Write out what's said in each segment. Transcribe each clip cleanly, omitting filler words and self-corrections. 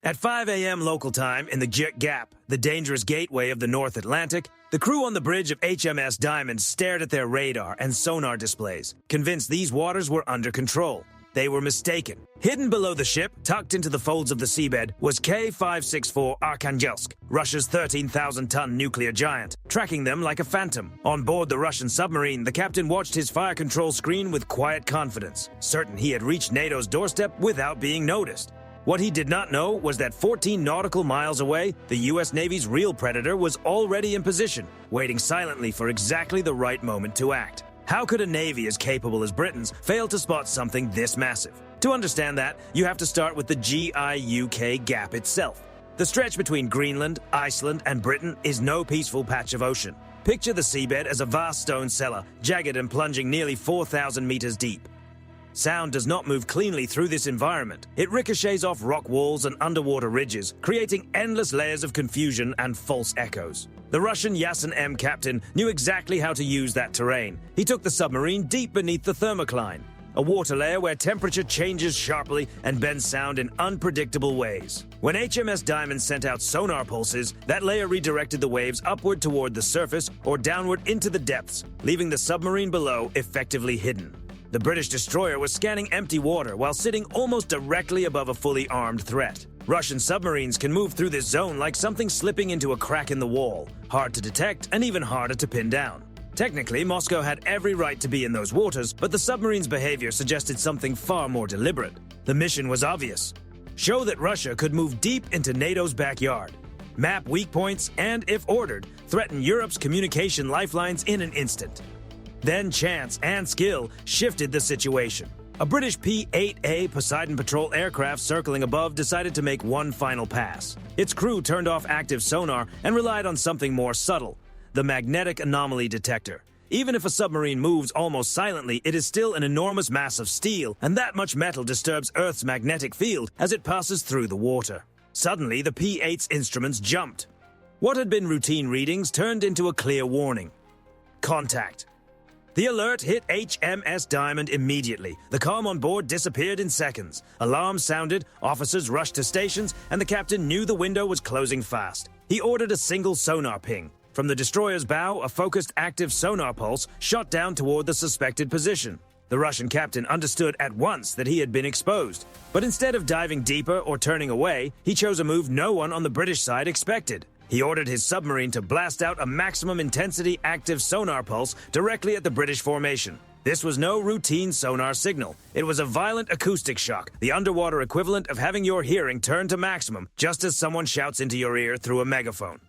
At 5 a.m. local time in the Gap, the dangerous gateway of the North Atlantic, the crew on the bridge of HMS Diamond stared at their radar and sonar displays, convinced these waters were under control. They were mistaken. Hidden below the ship, tucked into the folds of the seabed, was K-564 Arkhangelsk, Russia's 13,000-ton nuclear giant, tracking them like a phantom. On board the Russian submarine, the captain watched his fire control screen with quiet confidence, certain he had reached NATO's doorstep without being noticed. What he did not know was that 14 nautical miles away, the U.S. Navy's real predator was already in position, waiting silently for exactly the right moment to act. How could a navy as capable as Britain's fail to spot something this massive? To understand that, you have to start with the GIUK Gap itself. The stretch between Greenland, Iceland, and Britain is no peaceful patch of ocean. Picture the seabed as a vast stone cellar, jagged and plunging nearly 4,000 meters deep. Sound does not move cleanly through this environment. It ricochets off rock walls and underwater ridges, creating endless layers of confusion and false echoes. The Russian Yasin M captain knew exactly how to use that terrain. He took the submarine deep beneath the thermocline, a water layer where temperature changes sharply and bends sound in unpredictable ways. When HMS Diamond sent out sonar pulses, that layer redirected the waves upward toward the surface or downward into the depths, leaving the submarine below effectively hidden. The British destroyer was scanning empty water while sitting almost directly above a fully armed threat. Russian submarines can move through this zone like something slipping into a crack in the wall, hard to detect and even harder to pin down. Technically, Moscow had every right to be in those waters, but the submarine's behavior suggested something far more deliberate. The mission was obvious. Show that Russia could move deep into NATO's backyard, map weak points, and, if ordered, threaten Europe's communication lifelines in an instant. Then chance and skill shifted the situation. A British P-8A Poseidon patrol aircraft circling above decided to make one final pass. Its crew turned off active sonar and relied on something more subtle, the magnetic anomaly detector. Even if a submarine moves almost silently, it is still an enormous mass of steel, and that much metal disturbs Earth's magnetic field as it passes through the water. Suddenly, the P-8's instruments jumped. What had been routine readings turned into a clear warning. Contact. The alert hit HMS Diamond immediately. The comm on board disappeared in seconds. Alarms sounded, officers rushed to stations, and the captain knew the window was closing fast. He ordered a single sonar ping. From the destroyer's bow, a focused active sonar pulse shot down toward the suspected position. The Russian captain understood at once that he had been exposed. But instead of diving deeper or turning away, he chose a move no one on the British side expected. He ordered his submarine to blast out a maximum intensity active sonar pulse directly at the British formation. This was no routine sonar signal. It was a violent acoustic shock, the underwater equivalent of having your hearing turn to maximum just as someone shouts into your ear through a megaphone.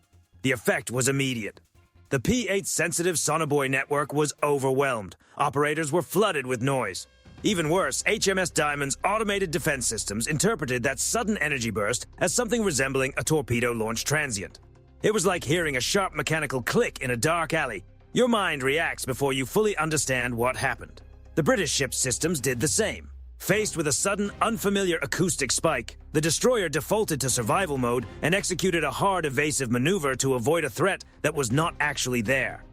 The effect was immediate. The P-8's sensitive sonobuoy network was overwhelmed. Operators were flooded with noise. Even worse, HMS Diamond's automated defense systems interpreted that sudden energy burst as something resembling a torpedo launch transient. It was like hearing a sharp mechanical click in a dark alley. Your mind reacts before you fully understand what happened. The British ship's systems did the same. Faced with a sudden, unfamiliar acoustic spike, the destroyer defaulted to survival mode and executed a hard evasive maneuver to avoid a threat that was not actually there.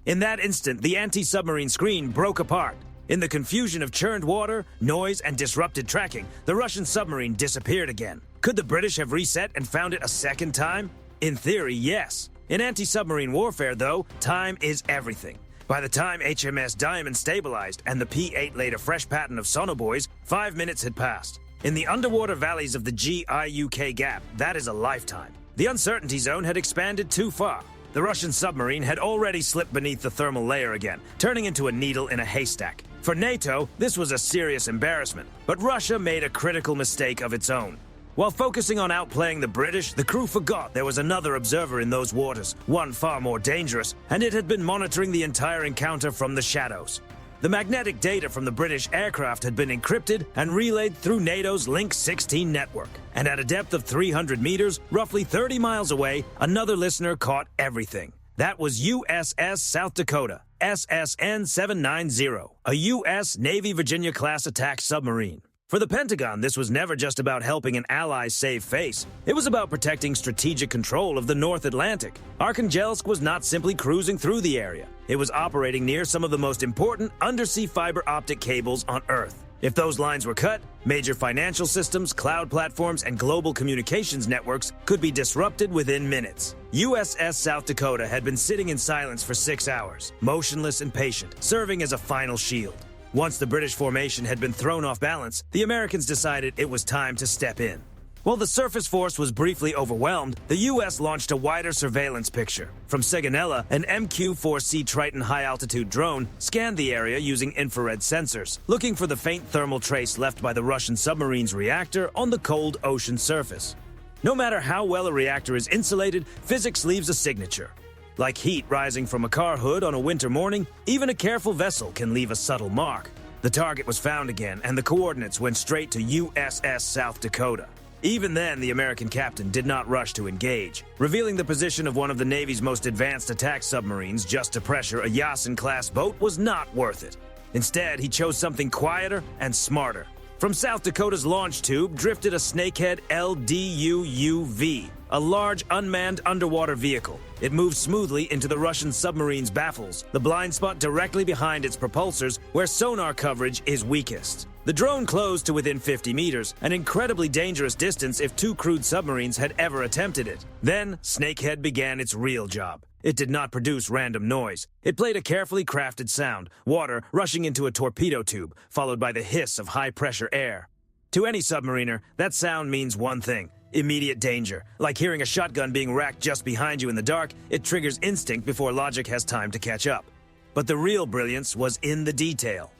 In that instant, the anti-submarine screen broke apart. In the confusion of churned water, noise, and disrupted tracking, the Russian submarine disappeared again. Could the British have reset and found it a second time? In theory, yes. In anti-submarine warfare, though, time is everything. By the time HMS Diamond stabilized and the P-8 laid a fresh pattern of sonobuoys, 5 minutes had passed. In the underwater valleys of the GIUK Gap, that is a lifetime. The uncertainty zone had expanded too far. The Russian submarine had already slipped beneath the thermal layer again, turning into a needle in a haystack. For NATO, this was a serious embarrassment, but Russia made a critical mistake of its own. While focusing on outplaying the British, the crew forgot there was another observer in those waters, one far more dangerous, and it had been monitoring the entire encounter from the shadows. The magnetic data from the British aircraft had been encrypted and relayed through NATO's Link 16 network. And at a depth of 300 meters, roughly 30 miles away, another listener caught everything. That was USS South Dakota, SSN 790, a U.S. Navy Virginia-class attack submarine. For the Pentagon, this was never just about helping an ally save face. It was about protecting strategic control of the North Atlantic. Arkhangelsk was not simply cruising through the area. It was operating near some of the most important undersea fiber optic cables on Earth. If those lines were cut, major financial systems, cloud platforms, and global communications networks could be disrupted within minutes. USS South Dakota had been sitting in silence for 6 hours, motionless and patient, serving as a final shield. Once the British formation had been thrown off balance, the Americans decided it was time to step in. While the surface force was briefly overwhelmed, the U.S. launched a wider surveillance picture. From Sigonella, an MQ-4C Triton high-altitude drone scanned the area using infrared sensors, looking for the faint thermal trace left by the Russian submarine's reactor on the cold ocean surface. No matter how well a reactor is insulated, physics leaves a signature. Like heat rising from a car hood on a winter morning, even a careful vessel can leave a subtle mark. The target was found again, and the coordinates went straight to USS South Dakota. Even then, the American captain did not rush to engage. Revealing the position of one of the Navy's most advanced attack submarines just to pressure a Yasin-class boat was not worth it. Instead, he chose something quieter and smarter. From South Dakota's launch tube drifted a Snakehead LDU-UV, a large unmanned underwater vehicle. It moved smoothly into the Russian submarine's baffles, the blind spot directly behind its propulsors where sonar coverage is weakest. The drone closed to within 50 meters, an incredibly dangerous distance if two crewed submarines had ever attempted it. Then, Snakehead began its real job. It did not produce random noise. It played a carefully crafted sound, water rushing into a torpedo tube, followed by the hiss of high-pressure air. To any submariner, that sound means one thing: immediate danger. Like hearing a shotgun being racked just behind you in the dark, it triggers instinct before logic has time to catch up. But the real brilliance was in the detail.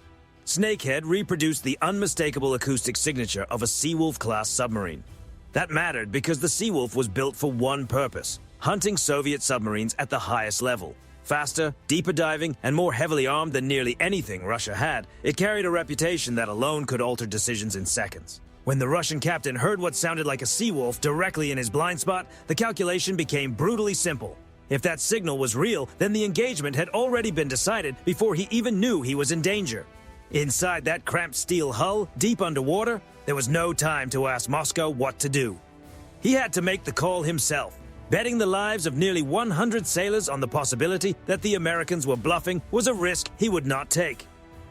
Snakehead reproduced the unmistakable acoustic signature of a Seawolf-class submarine. That mattered because the Seawolf was built for one purpose: hunting Soviet submarines at the highest level. Faster, deeper diving, and more heavily armed than nearly anything Russia had, it carried a reputation that alone could alter decisions in seconds. When the Russian captain heard what sounded like a Seawolf directly in his blind spot, the calculation became brutally simple. If that signal was real, then the engagement had already been decided before he even knew he was in danger. Inside that cramped steel hull, deep underwater, there was no time to ask Moscow what to do. He had to make the call himself. Betting the lives of nearly 100 sailors on the possibility that the Americans were bluffing was a risk he would not take.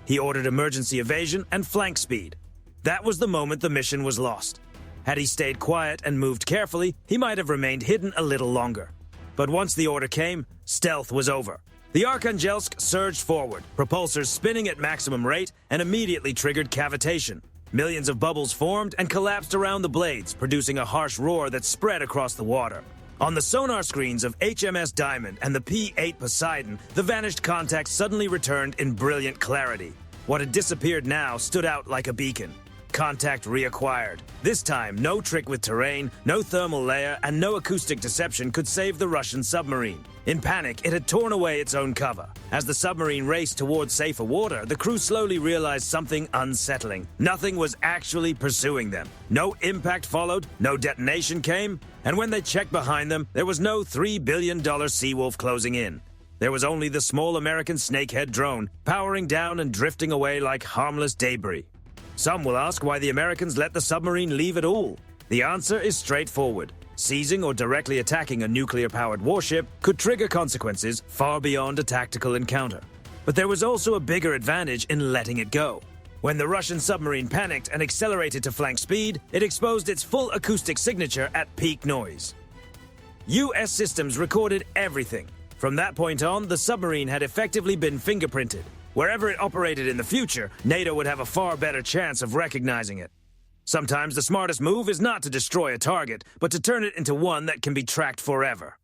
He ordered emergency evasion and flank speed. That was the moment the mission was lost. Had he stayed quiet and moved carefully, he might have remained hidden a little longer. But once the order came, stealth was over. The Arkhangelsk surged forward, propulsors spinning at maximum rate, and immediately triggered cavitation. Millions of bubbles formed and collapsed around the blades, producing a harsh roar that spread across the water. On the sonar screens of HMS Diamond and the P-8 Poseidon, the vanished contact suddenly returned in brilliant clarity. What had disappeared now stood out like a beacon. Contact reacquired. This time, no trick with terrain, no thermal layer, and no acoustic deception could save the Russian submarine. In panic, it had torn away its own cover. As the submarine raced towards safer water, the crew slowly realized something unsettling. Nothing was actually pursuing them. No impact followed, no detonation came, and when they checked behind them, there was no $3 billion Seawolf closing in. There was only the small American Snakehead drone, powering down and drifting away like harmless debris. Some will ask why the Americans let the submarine leave at all. The answer is straightforward. Seizing or directly attacking a nuclear-powered warship could trigger consequences far beyond a tactical encounter. But there was also a bigger advantage in letting it go. When the Russian submarine panicked and accelerated to flank speed, it exposed its full acoustic signature at peak noise. U.S. systems recorded everything. From that point on, the submarine had effectively been fingerprinted. Wherever it operated in the future, NATO would have a far better chance of recognizing it. Sometimes the smartest move is not to destroy a target, but to turn it into one that can be tracked forever.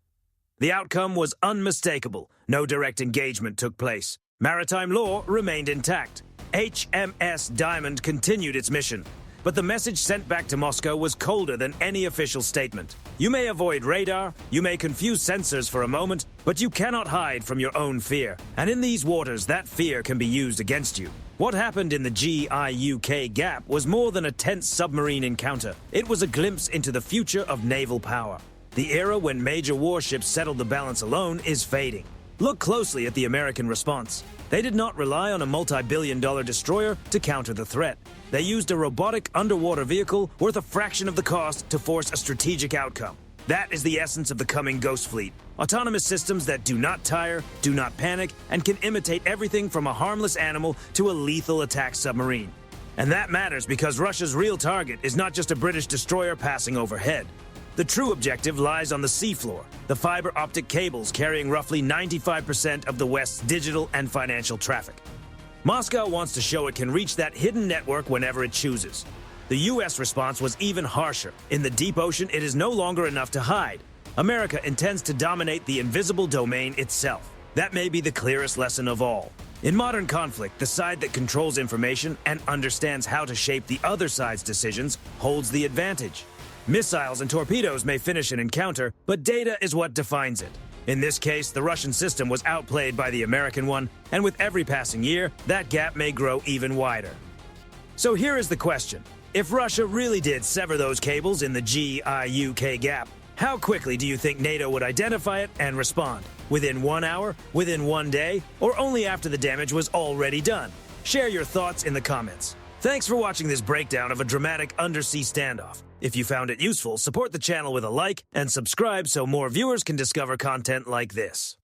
The outcome was unmistakable. No direct engagement took place. Maritime law remained intact. HMS Diamond continued its mission. But the message sent back to Moscow was colder than any official statement. You may avoid radar, you may confuse sensors for a moment, but you cannot hide from your own fear. And in these waters, that fear can be used against you. What happened in the GIUK Gap was more than a tense submarine encounter. It was a glimpse into the future of naval power. The era when major warships settled the balance alone is fading. Look closely at the American response. They did not rely on a multi-billion-dollar destroyer to counter the threat. They used a robotic underwater vehicle worth a fraction of the cost to force a strategic outcome. That is the essence of the coming Ghost Fleet. Autonomous systems that do not tire, do not panic, and can imitate everything from a harmless animal to a lethal attack submarine. And that matters because Russia's real target is not just a British destroyer passing overhead. The true objective lies on the seafloor, the fiber optic cables carrying roughly 95% of the West's digital and financial traffic. Moscow wants to show it can reach that hidden network whenever it chooses. The U.S. response was even harsher. In the deep ocean, it is no longer enough to hide. America intends to dominate the invisible domain itself. That may be the clearest lesson of all. In modern conflict, the side that controls information and understands how to shape the other side's decisions holds the advantage. Missiles and torpedoes may finish an encounter, but data is what defines it. In this case, the Russian system was outplayed by the American one, and with every passing year, that gap may grow even wider. So here is the question. If Russia really did sever those cables in the GIUK gap, how quickly do you think NATO would identify it and respond? Within 1 hour? Within 1 day? Or only after the damage was already done? Share your thoughts in the comments. Thanks for watching this breakdown of a dramatic undersea standoff. If you found it useful, support the channel with a like and subscribe so more viewers can discover content like this.